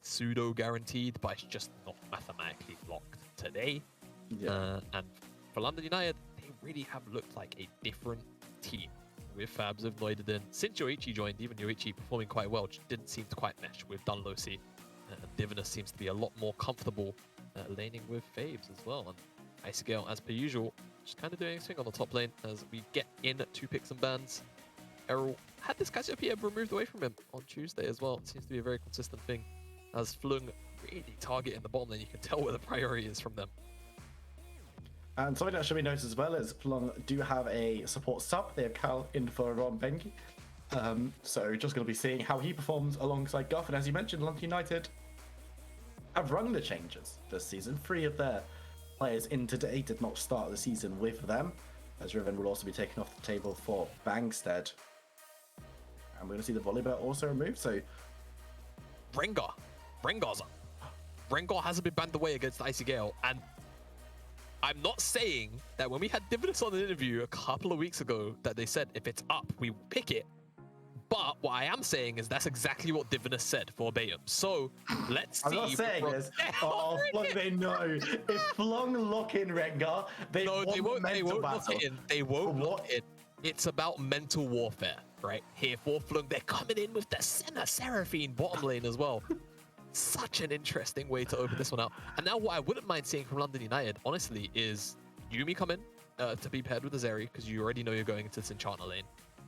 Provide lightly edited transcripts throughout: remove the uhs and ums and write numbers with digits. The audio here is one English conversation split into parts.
pseudo guaranteed, but it's just not mathematically locked today. Yeah. And for London United, they really have looked like a different team with Fabs, with Noideden. Since Yoichi joined, even Yoichi performing quite well, just didn't seem to quite mesh with Dunlosi. And Divinus seems to be a lot more comfortable laning with Fabes as well. And Icegale, as per usual, just kind of doing his thing on the top lane as we get in to pick some bans. Errol had this Cassiopeia removed away from him on Tuesday as well. It seems to be a very consistent thing. As Fløng really targeting the bottom lane, you can tell where the priority is from them. And something that should be noted as well is Fløng do have a support sub. They have Cal in for Ron Bengi. So just going to be seeing how he performs alongside Guff. And as you mentioned, London United have rung the changes this season. 3 of their players in today did not start the season with them, as Riven will also be taken off the table for Bangstead. And we're going to see the Volibear also removed. So Rengar hasn't been banned away against Icegale, and I'm not saying that when we had Divinus on an interview a couple of weeks ago that they said if it's up, we pick it. But what I am saying is that's exactly what Divinus said verbatim. So let's see. I'm not saying this. Oh, Fløng, they know. If Fløng lock in Rengar, they won't lock it in. They won't lock it in. It's about mental warfare, right? Here for Fløng, they're coming in with the Senna Seraphine bottom lane as well. Such an interesting way to open this one out. And now what I wouldn't mind seeing from London United, honestly, is Yuumi come in to be paired with the Zeri, because you already know you're going into this Enchanter lane.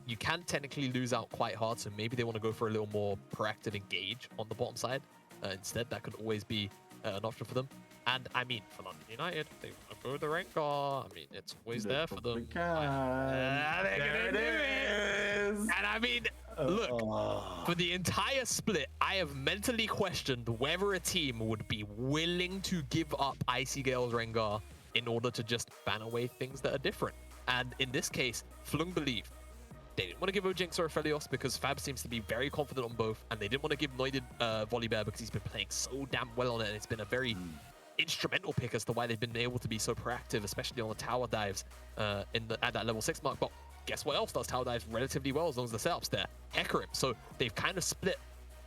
You can technically lose out quite hard, so maybe they want to go for a little more proactive engage on the bottom side. Instead, that could always be an option for them. And I mean, for London United, they want to go the Rengar. I mean, it's always there for them. There it is. And I mean, look, for the entire split, I have mentally questioned whether a team would be willing to give up Icegale's Rengar in order to just ban away things that are different. And in this case, Fløng believed they didn't want to give Ojinx or Aphelios because Fab seems to be very confident on both, and they didn't want to give Noided Volibear because he's been playing so damn well on it, and it's been a very instrumental pick as to why they've been able to be so proactive, especially on the tower dives at that level 6 mark. But guess what else does tower dives relatively well as long as the setup's there? Hecarim. So they've kind of split,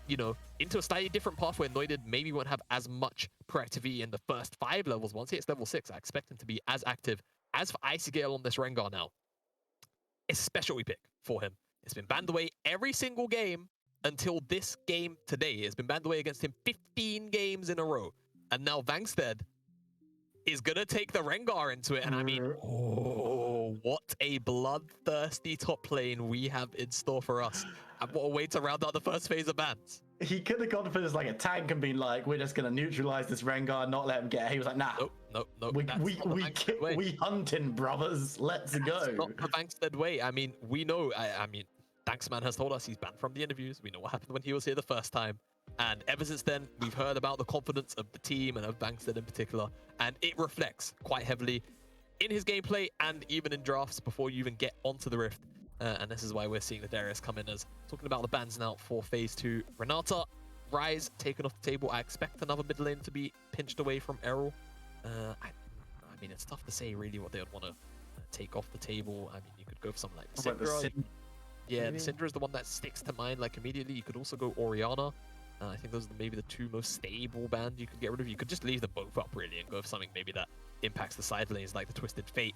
you know, into a slightly different path where Noided maybe won't have as much proactivity in the first 5 levels. Once he hits level 6, I expect him to be as active. As for Icegale on this Rengar now, it's a specialty pick for him. It's been banned away every single game until this game today. It's been banned away against him 15 games in a row. And now Bangstead is going to take the Rengar into it. And I mean, oh, what a bloodthirsty top lane we have in store for us. And what a way to round out the first phase of bans. He could have gone for this like a tank and been like, we're just going to neutralize this Rengar, not let him get. He was like, nah. Nope. We hunting, brothers. Let's go. That's not the Bangstead way. I mean, we know, I mean, Danksman has told us he's banned from the interviews. We know what happened when he was here the first time. And ever since then, we've heard about the confidence of the team and of Bangstead in particular. And it reflects quite heavily in his gameplay and even in drafts before you even get onto the Rift. And this is why we're seeing the Darius come in as talking about the bans now for phase 2. Renata, Rise taken off the table. I expect another mid lane to be pinched away from Errol. I mean, it's tough to say really what they would want to take off the table. I mean, you could go for something like the Syndra. Yeah, the Syndra is the one that sticks to mind like immediately. You could also go Orianna. I think those are maybe the 2 most stable bands you could get rid of. You could just leave them both up really and go for something maybe that impacts the side lanes like the Twisted Fate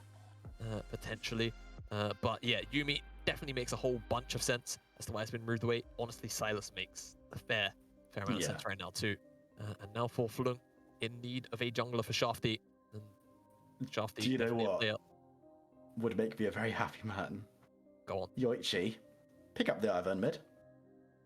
potentially. But yeah, Yuumi definitely makes a whole bunch of sense as to why it's been moved away. Honestly, Silas makes a fair amount of sense right now too. And now for Fløng, in need of a jungler for Shafty. And Shafty, do you know what would make me a very happy man? Go on. Yoichi, pick up the Ivern mid.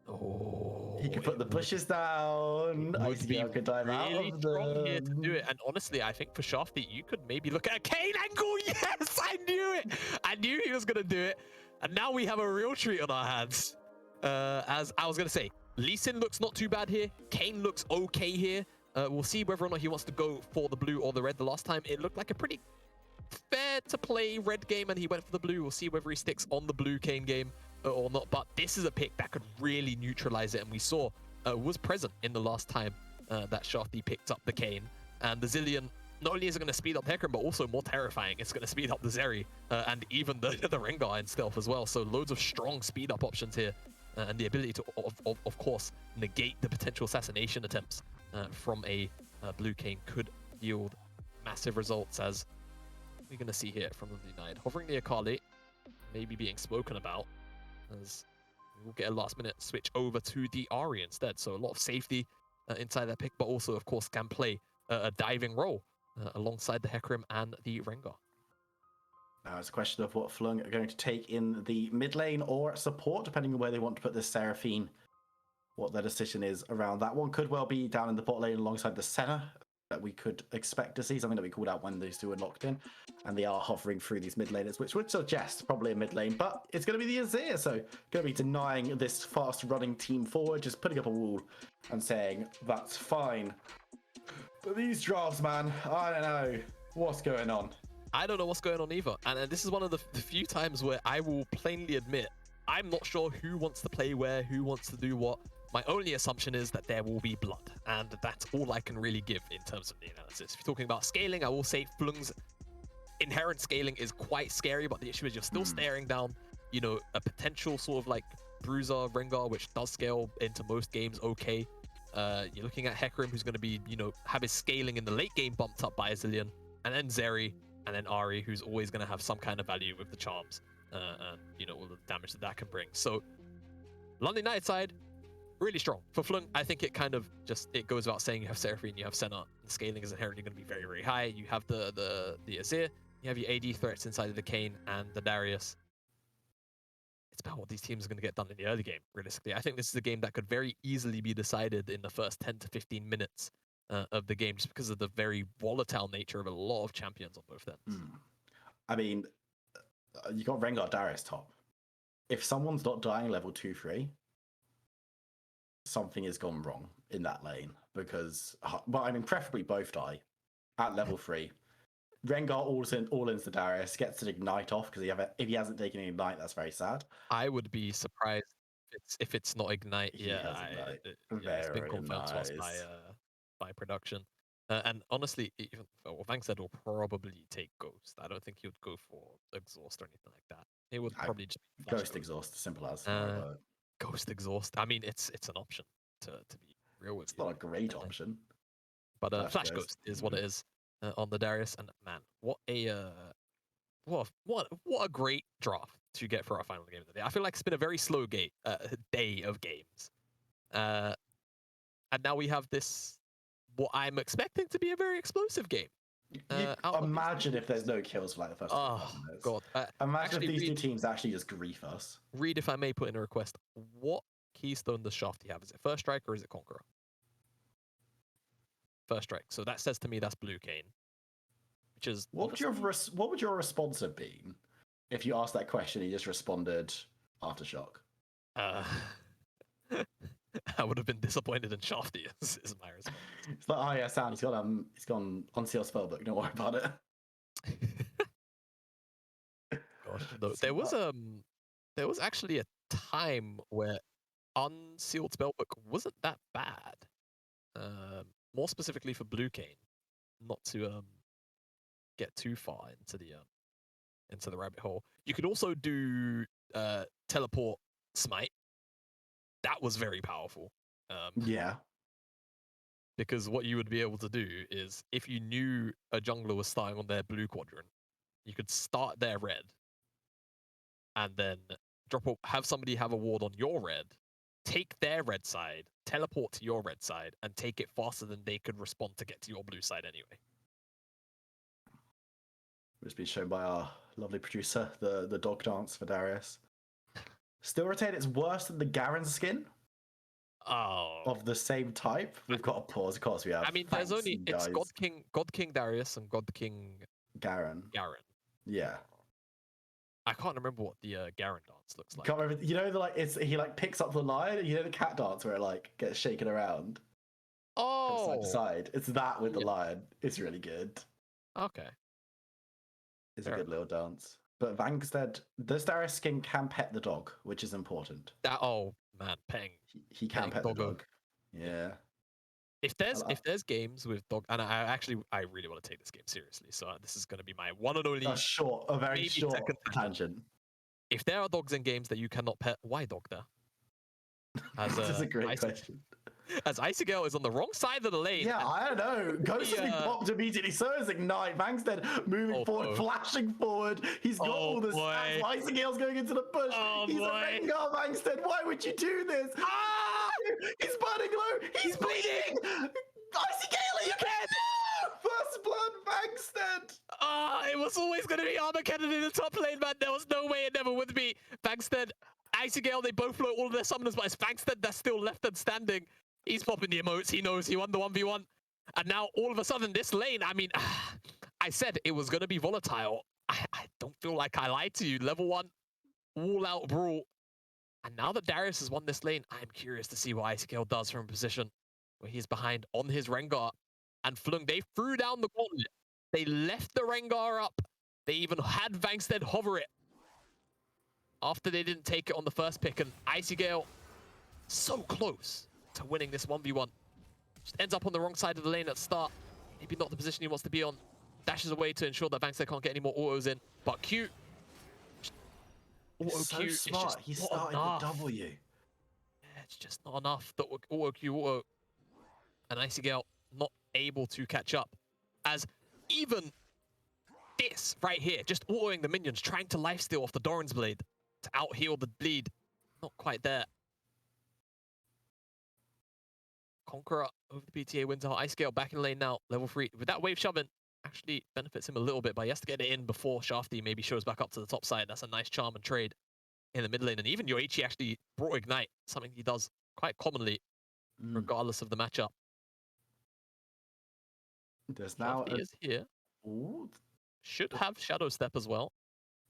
Oh, he could put the bushes down. Icegale could dive out of them. Here to do it. And honestly, I think for Shafty, you could maybe look at a Kane angle. Yes, I knew it. I knew he was going to do it. And now we have a real treat on our hands. As I was going to say, Lee Sin looks not too bad here. Kane looks okay here. We'll see whether or not he wants to go for the blue or the red. The last time, it looked like a pretty fair to play red game, and he went for the blue. We'll see whether he sticks on the blue Kane game or not. But this is a pick that could really neutralize it, and we saw was present in the last time that Shafty picked up the Kane. And the Zillion, not only is it going to speed up Hecarim, but also more terrifying, it's going to speed up the Zeri and even the Rengar in stealth as well. So loads of strong speed up options here and the ability to, of course, negate the potential assassination attempts from a blue cane could yield massive results, as we're going to see here from the United. Hovering the Akali, maybe being spoken about, as we'll get a last-minute switch over to the Ahri instead. So a lot of safety inside that pick, but also, of course, can play a diving role alongside the Hecarim and the Rengar. Now it's a question of what Fløng are going to take in the mid lane or support, depending on where they want to put this Seraphine. What their decision is around that one could well be down in the bot lane alongside the Senna that we could expect to see, something that we called out when these two are locked in. And they are hovering through these mid laners, which would suggest probably a mid lane, but it's going to be the Azir, so going to be denying this fast running team forward, just putting up a wall and saying, that's fine. But these drafts, man, I don't know what's going on. I don't know what's going on either. And this is one of the few times where I will plainly admit, I'm not sure who wants to play where, who wants to do what. My only assumption is that there will be blood, and that's all I can really give in terms of the analysis. If you're talking about scaling, I will say Flung's inherent scaling is quite scary, but the issue is you're still staring down, you know, a potential sort of like Bruiser Rengar, which does scale into most games okay. You're looking at Hecarim, who's going to be, you know, have his scaling in the late game bumped up by a Zillion, and then Zeri, and then Ahri, who's always going to have some kind of value with the charms, and, you know, all the damage that can bring. So, London United side, really strong. For Flung, I think it kind of just, it goes without saying, you have Seraphine, you have Senna, the scaling is inherently going to be very, very high. You have the Azir, you have your AD threats inside of the Kayn and the Darius. It's about what these teams are going to get done in the early game, realistically. I think this is a game that could very easily be decided in the first 10 to 15 minutes of the game, just because of the very volatile nature of a lot of champions on both ends. I mean, you got Rengar Darius top. If someone's not dying level 2-3, something has gone wrong in that lane, because, well, I mean, preferably both die at level 3. Rengar all into Darius, gets an ignite off, because if he hasn't taken an ignite, that's very sad. I would be surprised if it's not ignite. It's been confirmed to us by production. And honestly, Vang said will probably take Ghost. I don't think he would go for Exhaust or anything like that. He would probably just Ghost Exhaust, simple as. Ghost Exhaust. I mean, it's an option to be real with you. It's not a great option. But Flash Ghost is what it is on the Darius. And man, what a great draft to get for our final game of the day. I feel like it's been a very slow day of games. And now we have this, what I'm expecting to be a very explosive game. Imagine if there's no kills for like the first 5 minutes. God. Imagine if these two teams actually just grief us. Reed, if I may put in a request, what keystone does Shafty have? Is it First Strike or is it Conqueror? First Strike. So that says to me that's Blue Cane. Which is what would your response have been if you asked that question and you just responded Aftershock? I would have been disappointed in Shafty, is my response. It's like, oh yeah, Sam, he's gone on CL Spellbook, don't worry about it. Gosh, there was actually a time where unsealed Spellbook wasn't that bad. More specifically for Blue Cane, not to get too far into the rabbit hole. You could also do teleport smite. That was very powerful. Yeah. Because what you would be able to do is, if you knew a jungler was starting on their blue quadrant, you could start their red, and then have somebody have a ward on your red, take their red side, teleport to your red side, and take it faster than they could respond to get to your blue side anyway. It's been shown by our lovely producer, the dog dance for Darius. Still retain, it's worse than the Garen skin. Oh. Of the same type. We've got a pause. Of course we have. I mean, there's only it's God King Darius and God King Garen. Yeah. I can't remember what the Garen dance looks like. Can't remember. You know, he picks up the line. You know the cat dance where it gets shaken around. Oh. From side to side. It's that with the lion. It's really good. Okay. It's a good little dance. But Vangstead, this Darius skin can pet the dog, which is important. Oh man, petting. He can pet the dog. Yeah. If there's games with dog, and I really want to take this game seriously, so this is going to be my one and only. A very short tangent. If there are dogs in games that you cannot pet, why dog there? As, This is a great question. As Icy Gale is on the wrong side of the lane. Yeah, I don't know. Ghost has been popped immediately. So is Ignite. Bangstead moving forward, flashing forward. He's got all the stats. Icy Gale's going into the push. He's a Rengar, Bangstead. Why would you do this? Ah! He's burning low. He's bleeding. Icy Gale, you can! First blood, Bangstead. It was always going to be Armageddon in the top lane, man. There was no way it never would be. Bangstead, Icy Gale, they both float all of their summoners, but it's Bangstead that's still left and standing. He's popping the emotes. He knows he won the 1v1. And now, all of a sudden, this lane, I mean, I said it was going to be volatile. I don't feel like I lied to you. Level 1, all-out brawl. And now that Darius has won this lane, I'm curious to see what Icy Gale does from a position where he's behind on his Rengar. And Fløng, they threw down the gauntlet. They left the Rengar up. They even had Bangstead hover it after they didn't take it on the first pick. And Icy Gale, so close to winning this 1v1. Just ends up on the wrong side of the lane at the start. Maybe not the position he wants to be on. Dashes away to ensure that Bangstead can't get any more autos in. But Q, auto Q is just he started the W. Yeah, it's just not enough. The auto Q auto. And Icy Gale not able to catch up. As even this right here, just autoing the minions, trying to lifesteal off the Doran's Blade to out-heal the bleed. Not quite there. Conqueror over the PTA wins out. Ice Gale back in lane now, level 3. With that wave shoving, actually benefits him a little bit, but he has to get it in before Shafty maybe shows back up to the top side. That's a nice charm and trade in the mid lane. And even Yoichi actually brought Ignite, something he does quite commonly, regardless of the matchup. There's now Shafty is here. Ooh. Should have Shadow Step as well.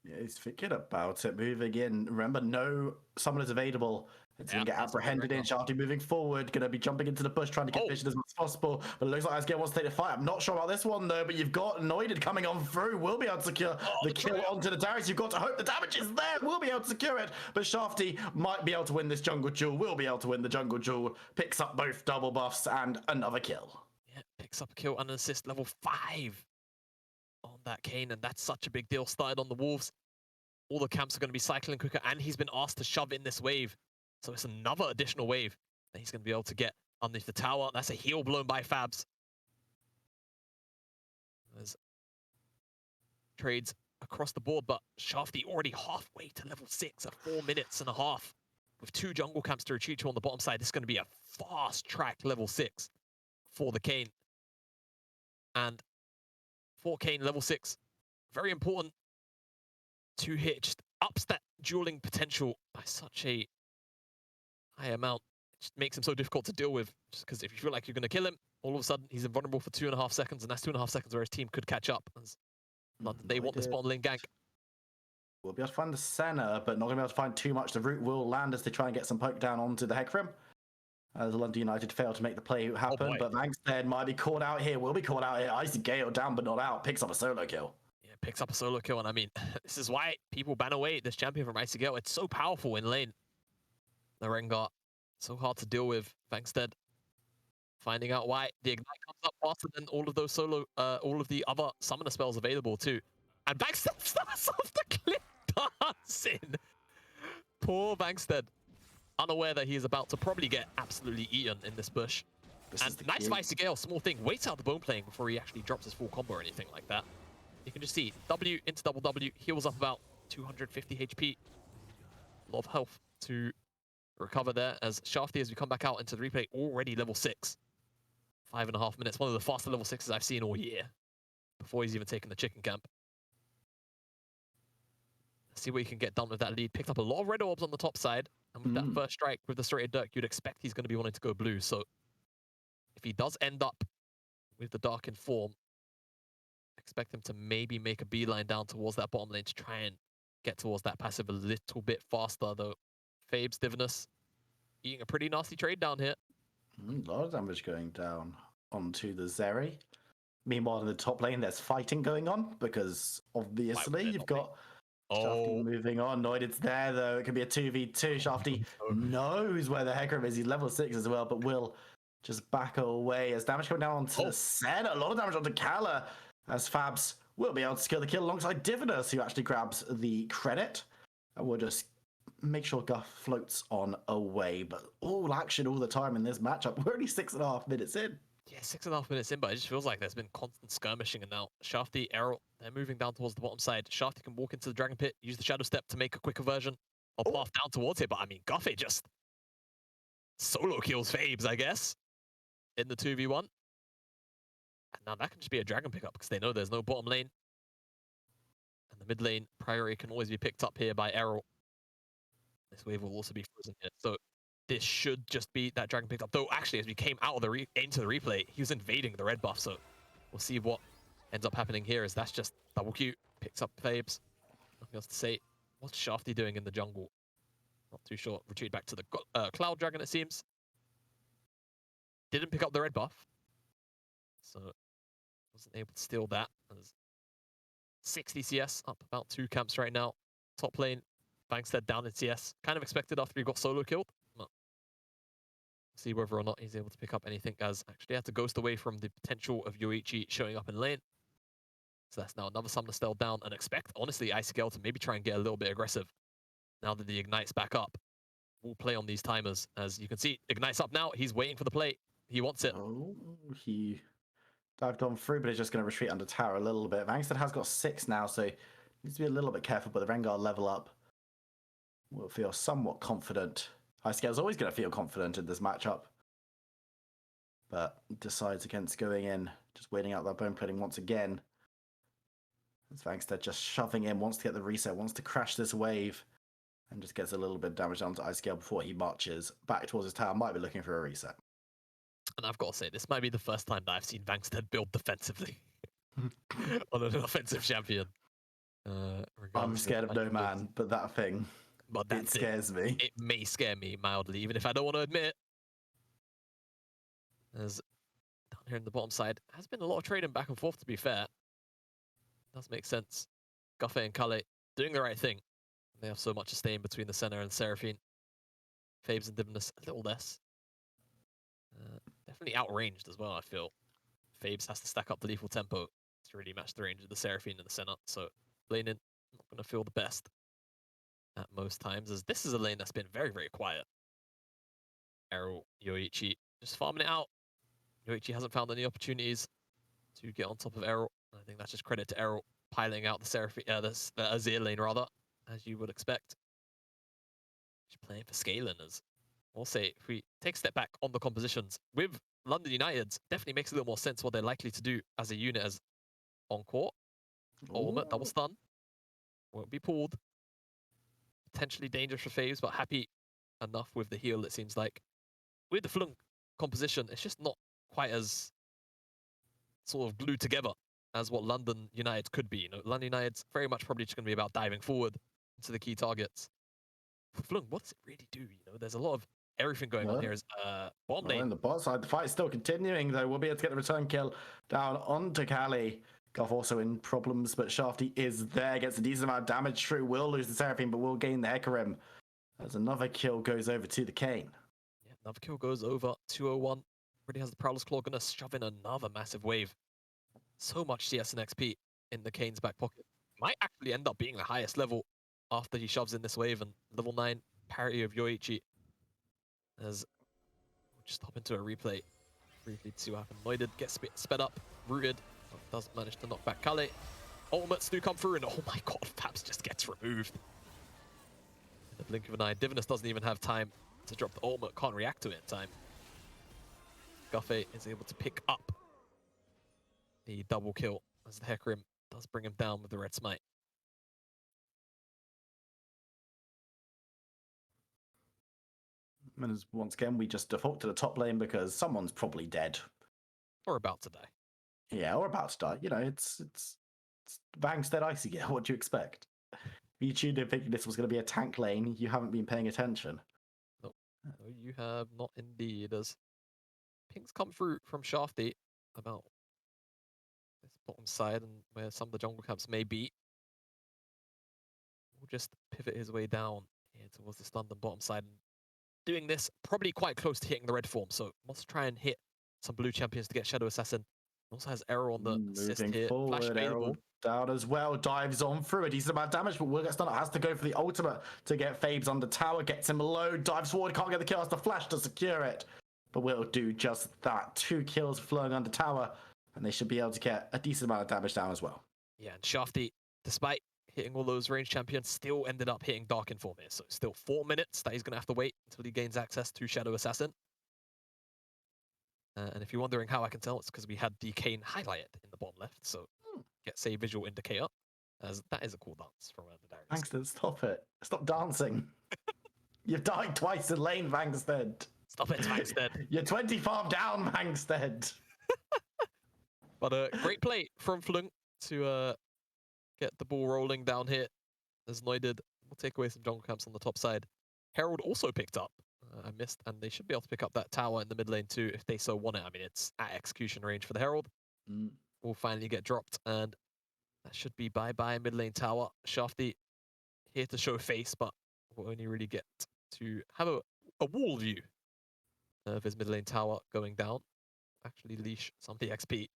Yeah, he's thinking about it, moving in. Remember, no summoners available. It's going to get apprehended in. Shafty moving forward, going to be jumping into the bush, trying to get vision as much as possible. But it looks like Ice Gale wants to take the fight. I'm not sure about this one, though, but you've got Noided coming on through. Will be able to secure the kill onto the Darius. You've got to hope the damage is there. Will be able to secure it. But Shafty might be able to win this jungle duel. Will be able to win the jungle duel. Picks up both double buffs and another kill. Yeah, picks up a kill and an assist, level 5 on that Kayn. And that's such a big deal. Started on the Wolves. All the camps are going to be cycling quicker, and he's been asked to shove in this wave. So it's another additional wave that he's going to be able to get underneath the tower. That's a heal blown by Fabs. There's trades across the board, but Shafty already halfway to level 6 at 4 minutes and a half. With 2 jungle camps to retreat to on the bottom side, this is going to be a fast track level 6 for the Kayn. And for Kayn, level 6, very important to hit, just ups that dueling potential by such a high amount. It just makes him so difficult to deal with, just because if you feel like you're going to kill him, all of a sudden he's invulnerable for 2.5 seconds, and that's 2.5 seconds where his team could catch up. They want this bottom lane gank. We'll be able to find the center, but not going to be able to find too much. The root will land as they try and get some poke down onto the Hecarim. As London United failed to make the play happen, but Bangstead might be caught out here, will be caught out here. Icy Gale down but not out, picks up a solo kill. Yeah, picks up a solo kill, and I mean, this is why people ban away this champion from Icy Gale. It's so powerful in lane. The Rengar, so hard to deal with. Bangstead finding out why the Ignite comes up faster than all of those solo, all of the other summoner spells available too. And Bangstead starts off the clip dancing. Poor Bangstead, unaware that he is about to probably get absolutely eaten in this bush. And nice of Icy Gale, small thing, waits out the bone playing before he actually drops his full combo or anything like that. You can just see W into double W, heals up about 250 HP. A lot of health to recover there as Shafty, as we come back out into the replay, already level 6. 5.5 minutes, one of the faster level 6s I've seen all year before he's even taken the chicken camp. Let's see what he can get done with that lead. Picked up a lot of red orbs on the top side, and with that first strike with the serrated dirk, you'd expect he's going to be wanting to go blue. So if he does end up with the dark in form, expect him to maybe make a beeline down towards that bottom lane to try and get towards that passive a little bit faster, though. Fabe's Divinus eating a pretty nasty trade down here. A lot of damage going down onto the Zeri. Meanwhile, in the top lane, there's fighting going on because obviously you've got Shafty moving on. Noided's there, though. It could be a 2v2. Shafty knows where the Hecarim is. He's level 6 as well, but will just back away as damage coming down onto the Senna. A lot of damage onto Kala as Fabs will be able to secure the kill alongside Divinus, who actually grabs the credit. And we'll just make sure Guff floats on away, but all action all the time in this matchup. We're only 6.5 minutes in. Yeah, 6.5 minutes in, but it just feels like there's been constant skirmishing, and now Shafty, Errol, they're moving down towards the bottom side. Shafty can walk into the Dragon Pit, use the Shadow Step to make a quicker version or path down towards it, but I mean, Guffey just solo kills Fabes, I guess, in the 2v1. And now that can just be a Dragon pickup because they know there's no bottom lane. And the mid lane priority can always be picked up here by Errol. This wave will also be frozen here, so this should just be that Dragon picked up. Though, actually, as we came out of the into the replay, he was invading the red buff, so we'll see what ends up happening here, as that's just double Q, picks up Fabes. Nothing else to say. What's Shafty doing in the jungle? Not too sure. Retreat back to the Cloud Dragon, it seems. Didn't pick up the red buff, so wasn't able to steal that. There's 60 CS, up about 2 camps right now. Top lane, Bankstead down in CS. Kind of expected after he got solo killed. But see whether or not he's able to pick up anything, as actually had to ghost away from the potential of Yoichi showing up in lane. So that's now another Summoner Stell down, and expect, honestly, Icygale to maybe try and get a little bit aggressive now that the Ignite's back up. We'll play on these timers. As you can see, Ignite's up now. He's waiting for the play. He wants it. Oh, he dived on through, but he's just going to retreat under tower a little bit. Bankstead has got 6 now, so he needs to be a little bit careful, but the Rengar level up will feel somewhat confident. Icygale's always going to feel confident in this matchup, but decides against going in, just waiting out that bone plating once again. As Bankstead just shoving in, wants to get the reset, wants to crash this wave, and just gets a little bit of damage down to Icygale before he marches back towards his tower. Might be looking for a reset. And I've got to say, this might be the first time that I've seen Bankstead build defensively on an offensive champion. I'm scared of no man, but that thing, but it scares me. It may scare me mildly, even if I don't want to admit it. As down here in the bottom side, has been a lot of trading back and forth, to be fair. Does make sense. Guffey and Kale doing the right thing. They have so much to stay in between the center and Seraphine. Fabes and Divinus a little less. Definitely outranged as well, I feel. Fabes has to stack up the lethal tempo to really match the range of the Seraphine in the center. So laning, not going to feel the best at most times, as this is a lane that's been very, very quiet. Errol, Yoichi just farming it out. Yoichi hasn't found any opportunities to get on top of Errol. I think that's just credit to Errol piling out the Seraphine, the Azir lane rather, as you would expect. Just playing for scaling, as we'll say, if we take a step back on the compositions with London United, definitely makes a little more sense what they're likely to do as a unit, as on court. Ultimate double stun won't be pulled. Potentially dangerous for Faves, but happy enough with the heal, it seems like. With the Fløng composition, it's just not quite as sort of glued together as what London United could be. You know, London United's very much probably just going to be about diving forward to the key targets. For Fløng, what does it really do? You know, there's a lot of everything going on here. As bottom lane. On the bot side, the fight's still continuing, though. We'll be able to get the return kill down onto Kali. Goff also in problems, but Shafty is there, gets a decent amount of damage through. Will lose the Seraphine, but will gain the Hecarim. As another kill goes over to the Kayn. Yeah, another kill goes over. 201. Already has the Prowler's Claw, gonna shove in another massive wave. So much CS and XP in the Kayn's back pocket. Might actually end up being the highest level after he shoves in this wave, and level 9 parity of Yoichi. As we'll just hop into a replay briefly to see what happened. Noided gets sped up, rooted, does manage to knock back Kale. Ultimates do come through, and oh my god, Fabs just gets removed. In the blink of an eye, Divinus doesn't even have time to drop the ultimate, can't react to it in time. Guffey is able to pick up the double kill as the Hecarim does bring him down with the red smite. And as once again, we just default to the top lane because someone's probably dead. Or about to die. Yeah, or about to die. You know, it's Bankstead Icygale. What do you expect? If you tuned in thinking this was going to be a tank lane, you haven't been paying attention. Nope. No, you have not indeed. As pings come through from Shafty about this bottom side and where some of the jungle camps may be. We'll just pivot his way down here towards this London bottom side. And doing this probably quite close to hitting the red form, so wants to try and hit some blue champions to get Shadow Assassin Also has error on the assist Moving here. Flash forward, available. Errol down as well, dives on through a decent amount of damage, but will get stunned. Has to go for the ultimate to get Fabes on the tower, gets him low, dives forward, can't get the kill, has to flash to secure it, but will do just that. 2 kills Flowing under tower, and they should be able to get a decent amount of damage down as well. Yeah, and Shafty, despite hitting all those range champions, still ended up hitting Dark Inform here. So still 4 minutes that he's going to have to wait until he gains access to Shadow Assassin. And if you're wondering how I can tell, it's because we had the Kane highlighted in the bottom left. So gets a visual indicator, as that is a cool dance from the Darius. Vangsted, stop it. Stop dancing. You've died twice in lane, Vangsted. Stop it, Vangsted. You're 20 farm down, Vangsted. But great play from Fløng to get the ball rolling down here. As Noided will take away some jungle camps on the top side. Herald also picked up. I missed, and they should be able to pick up that tower in the mid lane too if they so want it. I mean, it's at execution range for the Herald. Will finally get dropped, and that should be bye-bye mid lane tower. Shafty here to show face, but will only really get to have a wall view of his mid lane tower going down. Actually leash some of the XP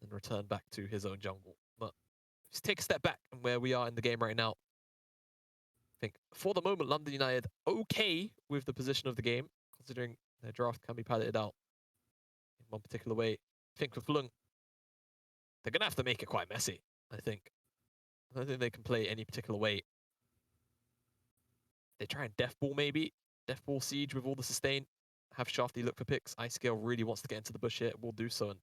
and return back to his own jungle. But just take a step back from where we are in the game right now. I think for the moment, London United okay with the position of the game, considering their draft can be piloted out in one particular way. I think for Fløng, they're going to have to make it quite messy, I think. I don't think they can play any particular way. They try and Death Ball maybe. Death Ball Siege with all the sustain. Have Shafty look for picks. Ice Scale really wants to get into the bush here. Will do so. And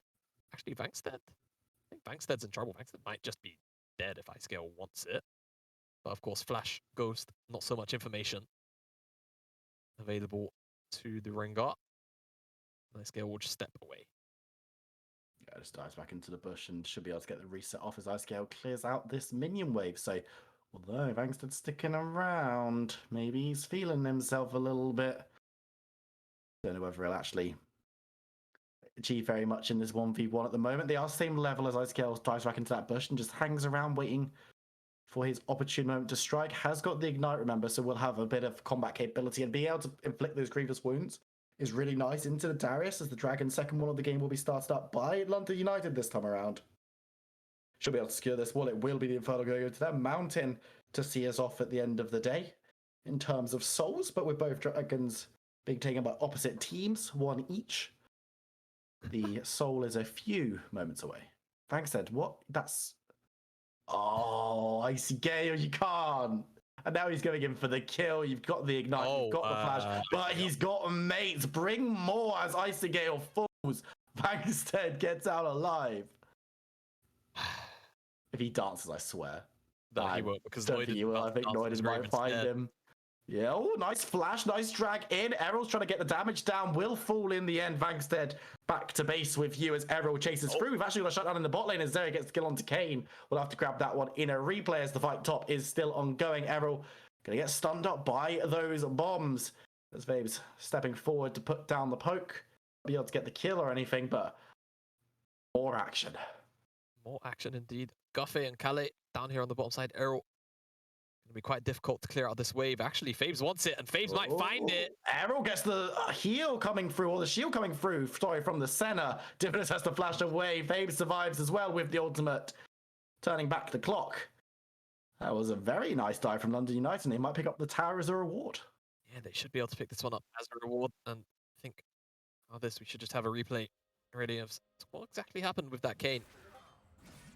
actually, Vangsted. I think Vangsted's in trouble. Vangsted might just be dead if Ice Scale wants it. But of course, Flash, Ghost, not so much information available to the Rengar. Ice Scale will just step away. Yeah, just dives back into the bush and should be able to get the reset off as Ice Scale clears out this minion wave. So, although Vangsted's sticking around, maybe he's feeling himself a little bit. Don't know whether he'll actually achieve very much in this 1v1 at the moment. They are same level as Ice Scale dives back into that bush and just hangs around waiting for his opportune moment to strike. Has got the ignite, remember, so we'll have a bit of combat capability, and being able to inflict those grievous wounds is really nice into the Darius, as the Dragon's second one of the game will be started up by London United this time around. Should be able to secure this wall. It will be the Inferno going over to them. Mountain to see us off at the end of the day in terms of souls, but with both Dragons being taken by opposite teams, one each. The soul is a few moments away. Thanks, Ed. What? That's... Oh, Icy Gale, you can't. And now he's going in for the kill. You've got the ignite, you've got the flash, but he's got mates. Bring more as Icy Gale falls. Bankstead gets out alive. If he dances, I swear. No, he won't, because don't think he will. I think Noided might find him. Yeah, oh, nice flash, nice drag in. Errol's trying to get the damage down. Will fall in the end. Vankstead back to base with you as Errol chases through. We've actually got a shutdown in the bot lane as Zeri gets the kill onto Kane. We'll have to grab that one in a replay as the fight top is still ongoing. Errol going to get stunned up by those bombs. As Vabes stepping forward to put down the poke. Be able to get the kill or anything, but more action. More action indeed. Guffey and Calais down here on the bottom side. Errol going to be quite difficult to clear out this wave. Actually, Fabes wants it, and Fabes might find it. Errol gets the heal coming through, or the shield coming through, sorry, from the center. Divinus has to flash away. Fabes survives as well with the ultimate, turning back the clock. That was a very nice dive from London United, and they might pick up the tower as a reward. Yeah, they should be able to pick this one up as a reward, and I think we should just have a replay ready of what exactly happened with that Kane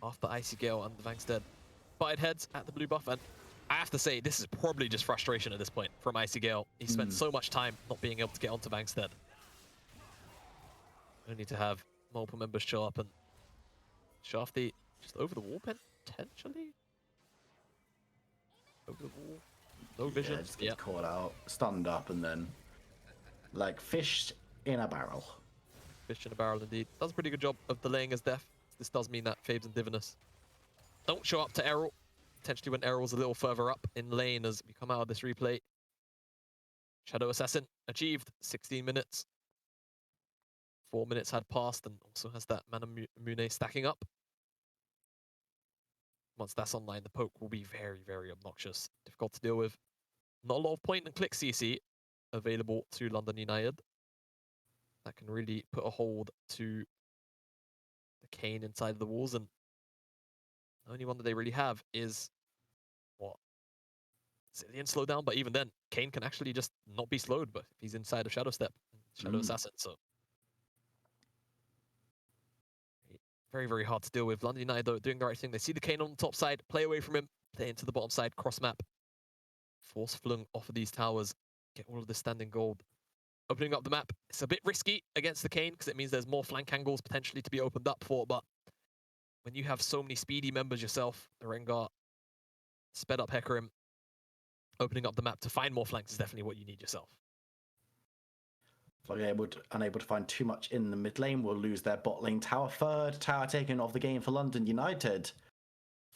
after Icy Gale and the Vankstead butted heads at the blue buff. And I have to say, this is probably just frustration at this point from Icy Gale. He spent so much time not being able to get onto Vankstead. We need to have multiple members show up, and Shafty just over the wall potentially? Over the wall. No vision. Yeah, just gets caught out, stunned up, and then like fished in a barrel. Fish in a barrel indeed. Does a pretty good job of delaying his death. This does mean that Fabes and Divinus don't show up to Errol. Potentially when Errol's a little further up in lane as we come out of this replay. Shadow Assassin achieved 16 minutes. 4 minutes had passed, and also has that Mana Mune stacking up. Once that's online, the poke will be very, very obnoxious. Difficult to deal with. Not a lot of point and click CC available to London United. That can really put a hold to Kane inside the walls, and the only one that they really have is what? Zillion slowdown, but even then, Kane can actually just not be slowed, but if he's inside of Shadow Step, Shadow Assassin, so very, very hard to deal with. London United, though, doing the right thing. They see the Kane on the top side, play away from him, play into the bottom side, cross map, force Fløng off of these towers, get all of the standing gold. Opening up the map, it's a bit risky against the Kane because it means there's more flank angles potentially to be opened up for, but when you have so many speedy members yourself, the Rengar, sped up Hecarim, opening up the map to find more flanks is definitely what you need yourself. Fløng unable to find too much in the mid lane, will lose their bot lane tower. Third tower taken off the game for London United.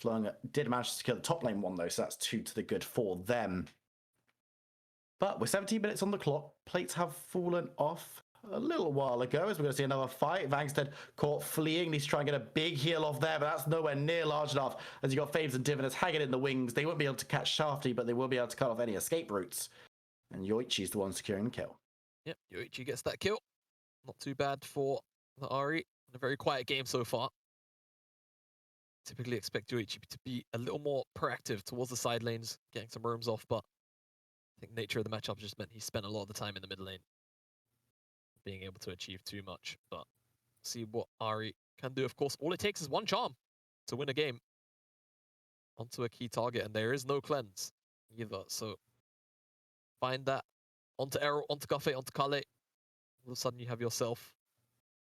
Fløng did manage to secure the top lane one though, so that's 2 to the good for them. But with 17 minutes on the clock, plates have fallen off a little while ago, as we're going to see another fight. Vangsted caught fleeing, needs to try and get a big heal off there, but that's nowhere near large enough, as you got Faves and Diviners hanging in the wings. They won't be able to catch Shafty, but they will be able to cut off any escape routes. And Yoichi's the one securing the kill. Yep, Yoichi gets that kill. Not too bad for the Ahri. A very quiet game so far. Typically expect Yoichi to be a little more proactive towards the side lanes, getting some roams off, but I think nature of the matchup just meant he spent a lot of the time in the mid lane, being able to achieve too much. But see what Ahri can do. Of course, all it takes is one charm to win a game onto a key target, and there is no cleanse either. So find that onto Errol, onto Guffey, onto Kale. All of a sudden, you have yourself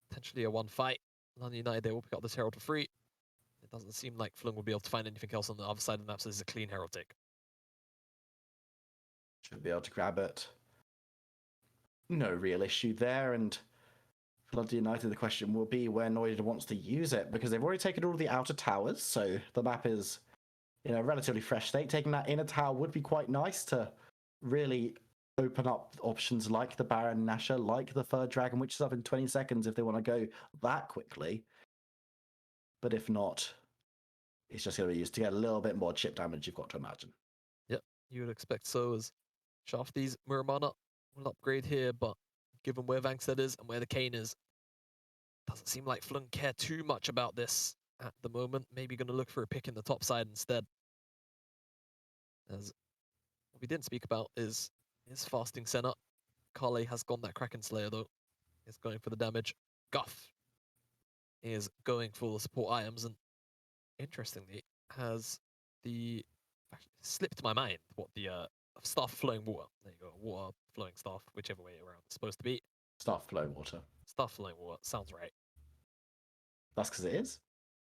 potentially a one fight. London United, they will pick up this Herald for free. It doesn't seem like Fløng will be able to find anything else on the other side of the map, so this is a clean Herald take. Should be able to grab it. No real issue there, and for London United, the question will be where Noida wants to use it, because they've already taken all of the outer towers, so the map is in a relatively fresh state. Taking that inner tower would be quite nice to really open up options like the Baron Nashor, like the third Dragon, which is up in 20 seconds if they want to go that quickly. But if not, it's just going to be used to get a little bit more chip damage, you've got to imagine. Yep, you would expect so, as Shafty's Muramana will upgrade here, but given where Vangsted is and where the Kane is, doesn't seem like Fløng care too much about this at the moment. Maybe going to look for a pick in the top side instead. As what we didn't speak about is his fasting Senna. Kale has gone that Kraken Slayer though. Is going for the damage. Guff is going for the support items, and interestingly has the actually slipped my mind what the staff flowing water. There you go, water flowing staff, whichever way around it's supposed to be. Staff flowing water. Staff flowing water sounds right. That's because it is.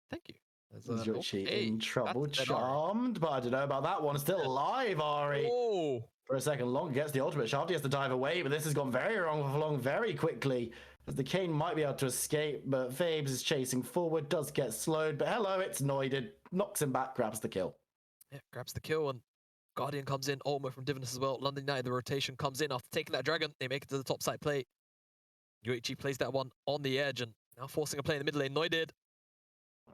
Thank you. Is Yoichi in trouble? Charmed, but I don't know about that one. Still alive, Ahri. Oh. For a second longer, gets the ultimate shot. He has to dive away, but this has gone very wrong for Fløng very quickly. As the Kane might be able to escape, but Fabes is chasing forward, does get slowed. But hello, it's Noided. Knocks him back, grabs the kill. Yeah, grabs the kill, and Guardian comes in, Ultimate from Divinus as well. London United, the rotation comes in after taking that Dragon. They make it to the top side play. Yoichi plays that one on the edge, and now forcing a play in the mid lane. Noided.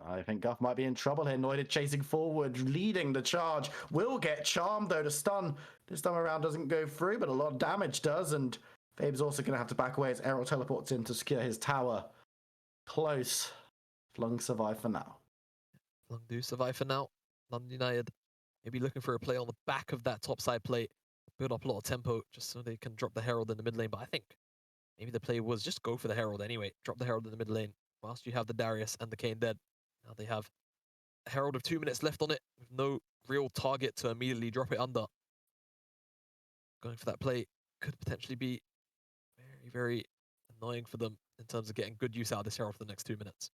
I think Guff might be in trouble here. Noided chasing forward, leading the charge. Will get charmed, though, to stun. This time around doesn't go through, but a lot of damage does, and Fabe's also going to have to back away as Errol teleports in to secure his tower. Close. Fløng survive for now. Fløng do survive for now. London United maybe looking for a play on the back of that top side play. Build up a lot of tempo just so they can drop the Herald in the mid lane, but I think maybe the play was just go for the Herald anyway. Drop the Herald in the mid lane whilst you have the Darius and the Kane dead. Now they have a Herald with 2 minutes left on it, with no real target to immediately drop it under. Going for that play could potentially be very, very annoying for them in terms of getting good use out of this Herald for the next 2 minutes.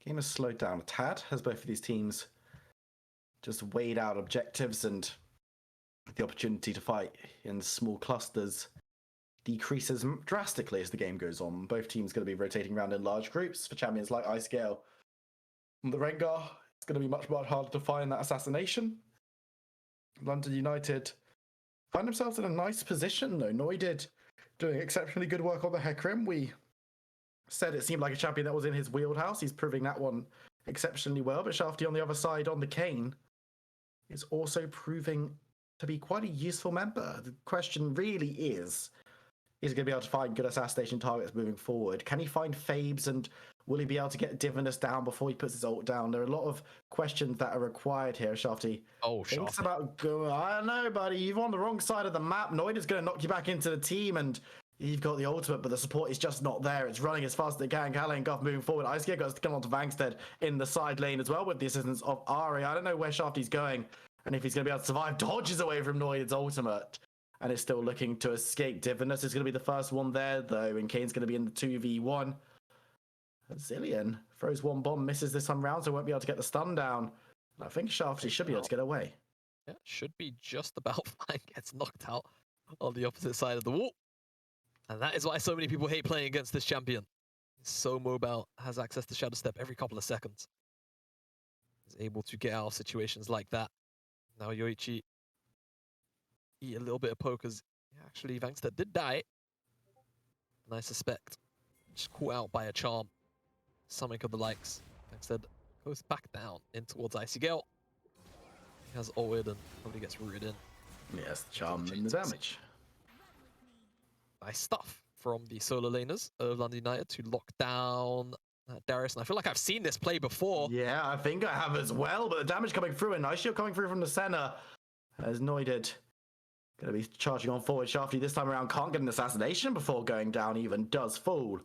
Game has slowed down a tad as both of these teams just weighed out objectives, and the opportunity to fight in small clusters decreases drastically as the game goes on. Both teams going to be rotating around in large groups. For champions like Ice Gale and the Rengar, it's going to be much more harder to find that assassination. London United find themselves in a nice position, though. Noided doing exceptionally good work on the Hecarim. We said it seemed like a champion that was in his wheelhouse. He's proving that one exceptionally well. But Shafty on the other side on the Kane is also proving to be quite a useful member. The question really is he going to be able to find good assassination targets moving forward? Can he find Fabes, and will he be able to get Divinus down before he puts his ult down? There are a lot of questions that are required here, Shafty. Oh, Thinks Shafty. about going, I don't know, buddy. You're on the wrong side of the map. Noid is going to knock you back into the team, and you've got the ultimate, but the support is just not there. It's running as fast as it can. Calais and Guff moving forward. Ice got to come on to Vangstead in the side lane as well with the assistance of Ari. I don't know where Shafty's going and if he's going to be able to survive. Dodges away from Noid's ultimate and is still looking to escape. Divinus is going to be the first one there, though, and Kane's going to be in the 2v1. Zillion throws one bomb, misses this time round, so won't be able to get the stun down. And I think Shafty should be able to get away. Yeah, should be just about fine. Gets knocked out on the opposite side of the wall. And that is why so many people hate playing against this champion. He's so mobile, has access to Shadow Step every couple of seconds. He's able to get out of situations like that. Now Yoichi eat a little bit of poke as actually Vangstead did die. And I suspect just caught out by a charm. Something of the likes. Vangstead goes back down in towards Icy Gale. He has ulted and probably gets rooted in. Yes, the charm and the damage. Nice stuff from the solo laners of London United to lock down Darius. And I feel like I've seen this play before. Yeah, I think I have as well, but the damage coming through, and nice shield coming through from the center as Noided going to be charging on forward. Shafty this time around can't get an assassination before going down, even does fall.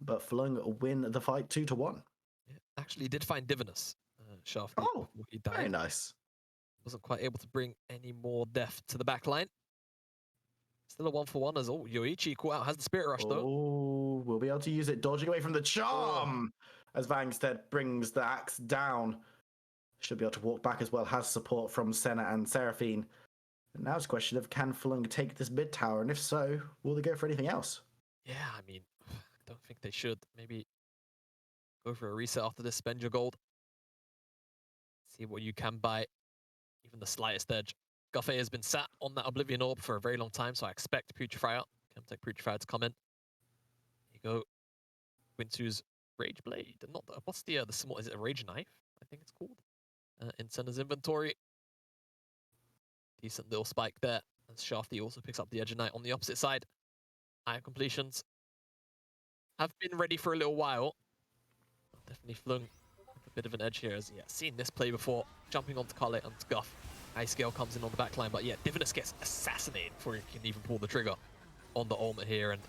But Fløng win the fight 2-1. Yeah, actually did find Divinus, Shafty. Oh, he died. very nice. Wasn't quite able to bring any more death to the back line. Still a 1-for-1 as Yoichi caught out, has the Spirit Rush though. Oh, we'll be able to use it, dodging away from the charm as Vangstead brings the axe down. Should be able to walk back as well, has support from Senna and Seraphine. And now it's a question of can Fløng take this mid tower, and if so, will they go for anything else? Yeah, I mean, I don't think they should. Maybe go for a reset after this, spend your gold. See what you can buy, even the slightest edge. Guffey has been sat on that Oblivion Orb for a very long time, so I expect Putrefier, Chemtech Putrefier to come in. Here you go. Quintu's Rage Blade. Not the, what's the small, is it a Rage Knife? I think it's called. In Senna's inventory. Decent little spike there. As Shafty also picks up the Edge of Night on the opposite side. Iron completions have been ready for a little while. Definitely Fløng a bit of an edge here, as seen this play before. Jumping onto Kale and Guff. Ice Gale comes in on the back line, but yeah, Divinus gets assassinated before he can even pull the trigger on the ultimate here, and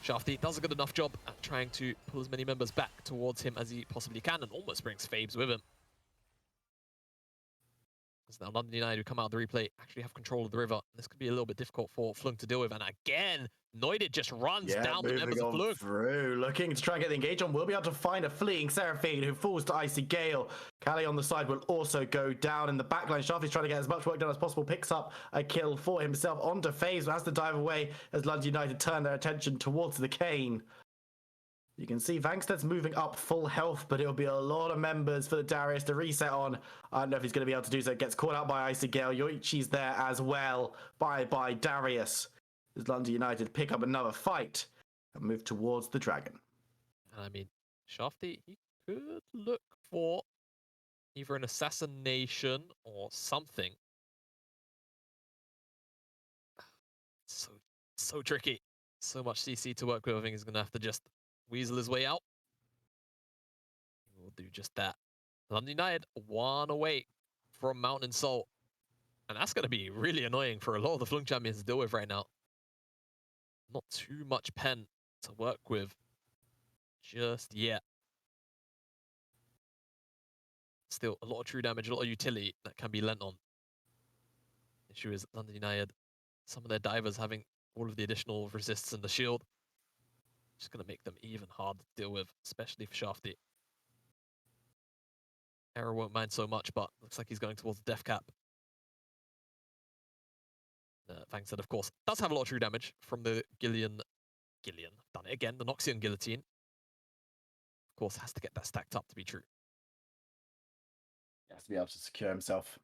Shafty does a good enough job at trying to pull as many members back towards him as he possibly can, and almost brings Fabes with him. As now London United, who come out of the replay, actually have control of the river. This could be a little bit difficult for Fløng to deal with, and again, Noided just runs down the members of Fløng. Through, looking to try and get the engage on. We'll be able to find a fleeing Seraphine who falls to Icy Gale. Callie on the side will also go down in the backline. Shafty's trying to get as much work done as possible. Picks up a kill for himself onto FaZe, but has to dive away as London United turn their attention towards the Kane. You can see Vangsted's moving up full health, but it'll be a lot of members for the Darius to reset on. I don't know if he's going to be able to do so. Gets caught out by Icy Gale. Yoichi's there as well by Darius. As London United pick up another fight and move towards the Dragon. I mean, Shafty, he could look for either an assassination or something. So tricky. So much CC to work with. I think he's going to have to just weasel his way out. We'll do just that. London United 1 away from Mountain Soul. And that's going to be really annoying for a lot of the Fløng champions to deal with right now. Not too much pen to work with just yet. Still a lot of true damage, a lot of utility that can be lent on. Issue is London United, some of their divers having all of the additional resists and the shield. Just going to make them even harder to deal with, especially for Shafty. Arrow won't mind so much, but looks like he's going towards the death cap. Vangstead, of course, does have a lot of true damage from the Gillian, done it again, the Noxian Guillotine. Of course, has to get that stacked up to be true. He has to be able to secure himself.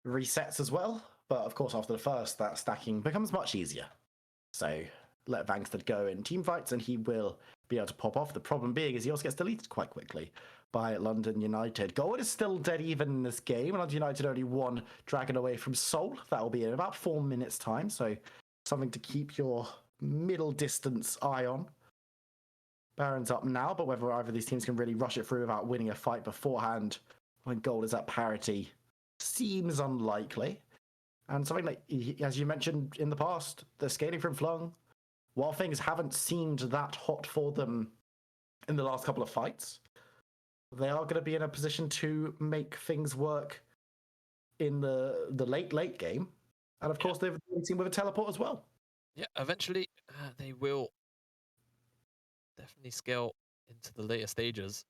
Resets as well, but of course, after the first, that stacking becomes much easier. So let Vangstead go in team fights, and he will be able to pop off. The problem being is he also gets deleted quite quickly. by London United. Gold is still dead even in this game. London United only one dragon away from Seoul. That will be in about 4 minutes' time, so something to keep your middle distance eye on. Baron's up now, but whether either of these teams can really rush it through without winning a fight beforehand when gold is at parity seems unlikely. And something like, as you mentioned in the past, the scaling from Fløng, while things haven't seemed that hot for them in the last couple of fights, they are going to be in a position to make things work in the late game. And of course, they've been team with a teleport as well. Yeah, eventually they will definitely scale into the later stages.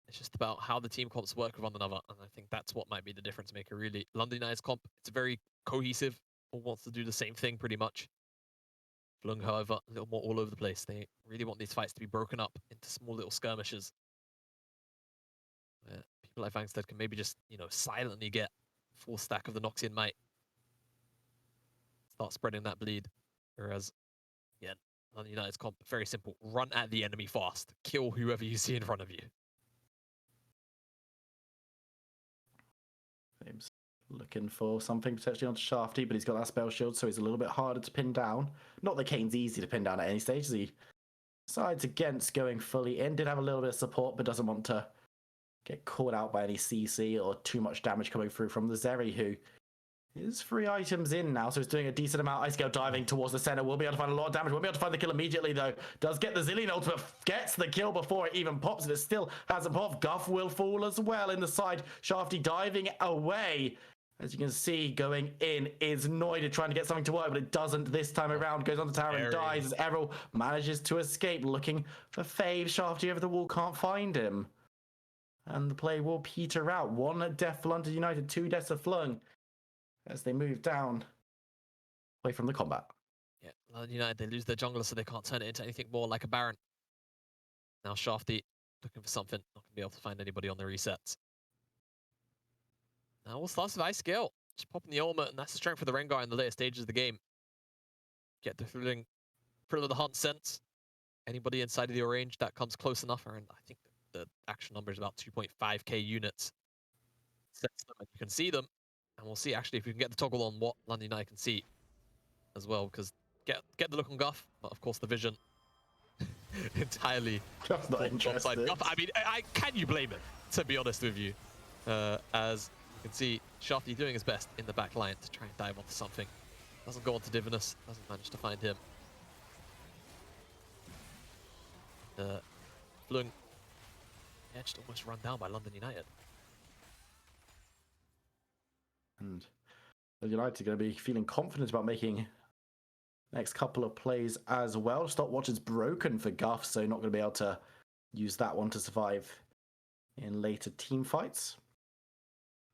It's just about how the team comps work with one another, and I think that's what might be the difference maker, really. London United's comp, it's very cohesive, all wants to do the same thing pretty much. Fløng, however, a little more all over the place. They really want these fights to be broken up into small little skirmishes. People like Vangstead can maybe just, silently get full stack of the Noxian Might. Start spreading that bleed. Whereas, again, London United's comp, very simple. Run at the enemy fast. Kill whoever you see in front of you. James looking for something potentially onto Shafty, but he's got that spell shield, so he's a little bit harder to pin down. Not that Kane's easy to pin down at any stage, as he decides against going fully in. Did have a little bit of support, but doesn't want to get caught out by any CC or too much damage coming through from the Zeri, who is 3 items in now, so he's doing a decent amount. Ice Scale diving towards the center. Will be able to find a lot of damage. Won't be able to find the kill immediately, though. Does get the Zillion ultimate, gets the kill before it even pops, and it still hasn't popped. Guff will fall as well in the side. Shafty diving away. As you can see, going in is Noida trying to get something to work, but it doesn't this time around. Goes on the tower and dies as Errol manages to escape, looking for Fave. Shafty over the wall, can't find him. And the play will peter out. 1 death for London United, 2 deaths for Fløng as they move down away from the combat. Yeah, London United, they lose their jungler, so they can't turn it into anything more like a Baron. Now Shafty looking for something, not going to be able to find anybody on the resets. Now all starts with Ice Scale, just popping the ultimate, and that's the strength for the Rengar in the later stages of the game. Get the thrill of the hunt sense. Anybody inside of your range that comes close enough, and I think the actual number is about 2.5k units. Sets them and you can see them. And we'll see actually if we can get the toggle on what London United can see as well, because get the look on Guff, but of course the vision entirely Guff's not interested. Guff, I mean, can you blame him, to be honest with you? As you can see, Shafty doing his best in the back line to try and dive onto something. Doesn't go onto Divinus, doesn't manage to find him. Fløng, yeah, just almost run down by London United. And the United are going to be feeling confident about making next couple of plays as well. Stopwatch is broken for Guff, so not going to be able to use that one to survive in later team fights.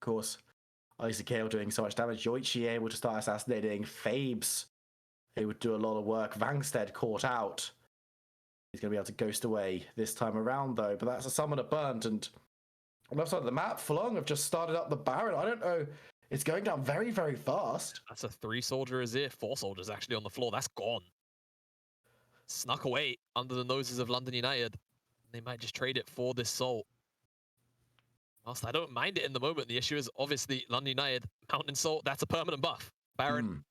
Of course, Isaac Kale doing so much damage. Yoichi able to start assassinating. Fabes, they would do a lot of work. Vangstead caught out. He's going to be able to ghost away this time around, though. But that's a summoner burnt. And on the other side of the map, Fløng have just started up the Baron. I don't know. It's going down very, very fast. That's a 3-soldier Azir, 4 soldiers actually on the floor. That's gone. Snuck away under the noses of London United. They might just trade it for this soul. Whilst I don't mind it in the moment, the issue is obviously London United, Mountain Soul, that's a permanent buff. Baron,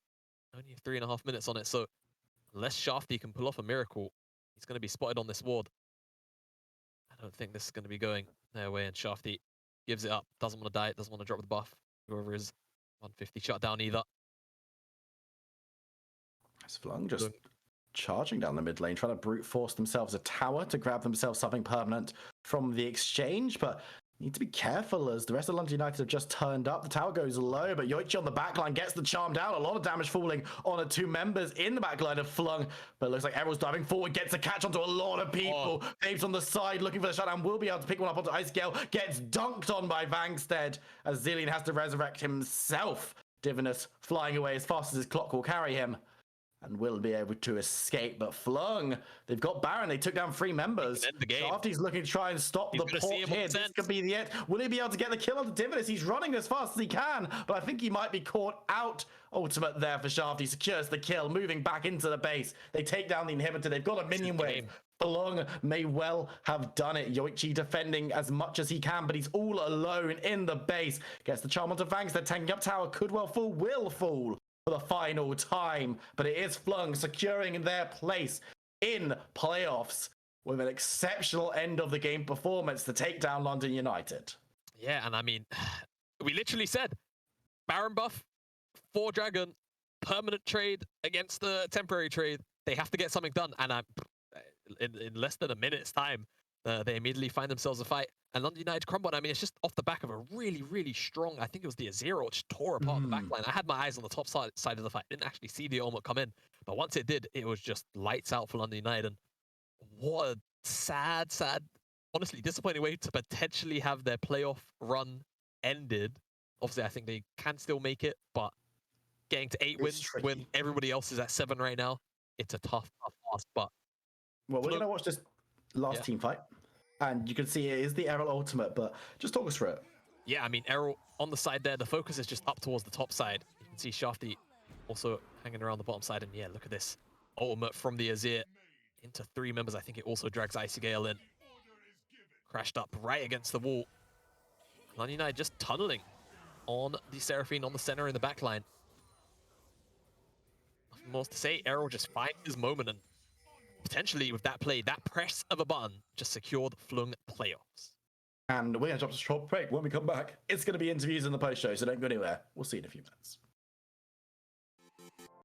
only 3.5 minutes on it, so unless Shafty can pull off a miracle, he's going to be spotted on this ward. I don't think this is going to be going their way, and Shafty gives it up. Doesn't want to die, doesn't want to drop the buff. Whoever is 150 shut down either. It's Fløng just charging down the mid lane, trying to brute force themselves a tower to grab themselves something permanent from the exchange, but need to be careful as the rest of London United have just turned up. The tower goes low, but Yoichi on the backline gets the charm down. A lot of damage falling on the 2 members in the backline of Fløng, but it looks like Errol's diving forward, gets a catch onto a lot of people. Fabe's on the side looking for the shutdown, will be able to pick one up onto Ice Scale, gets dunked on by Vangstead as Zillion has to resurrect himself. Divinus flying away as fast as his clock will carry him and will be able to escape. But Fløng, they've got Baron. They took down 3 members. Shafty's looking to try and stop the port here. This could be the end. Will he be able to get the kill on the Divinus? He's running as fast as he can, but I think he might be caught out. Ultimate there for Shafty. Secures the kill, moving back into the base. They take down the inhibitor. They've got a minion wave. Fløng may well have done it. Yoichi defending as much as he can, but he's all alone in the base. Gets the charm onto Fangs. They're tanking up tower. Could well fall, will fall for the final time. But it is Fløng securing their place in playoffs with an exceptional end of the game performance to take down London United. Yeah, and I mean, we literally said Baron buff, 4 Dragon, permanent trade against the temporary trade. They have to get something done, and in less than a minute's time, they immediately find themselves a fight, and London United crumble. I mean, it's just off the back of a really, really strong, I think it was the Azero, which tore apart the backline. I had my eyes on the top side of the fight, didn't actually see the ultimate come in, but once it did, it was just lights out for London United. And what a sad, honestly disappointing way to potentially have their playoff run ended. Obviously, I think they can still make it, but getting to 8 wins when everybody else is at 7 right now, it's a tough ask. But well, we're gonna watch this last team fight, and you can see it is the Errol ultimate. But just talk us through it. Yeah, I mean, Errol on the side there. The focus is just up towards the top side. You can see Shafty also hanging around the bottom side, and yeah, look at this ultimate from the Azir into 3 members. I think it also drags Icy Gale in. Crashed up right against the wall. London United just tunneling on the Seraphine on the center in the backline. Nothing more to say. Errol just finds his moment, and potentially with that play, that press of a button just secured Fløng playoffs. And we're going to drop a short break. When we come back, it's going to be interviews in the post show, so don't go anywhere. We'll see you in a few minutes.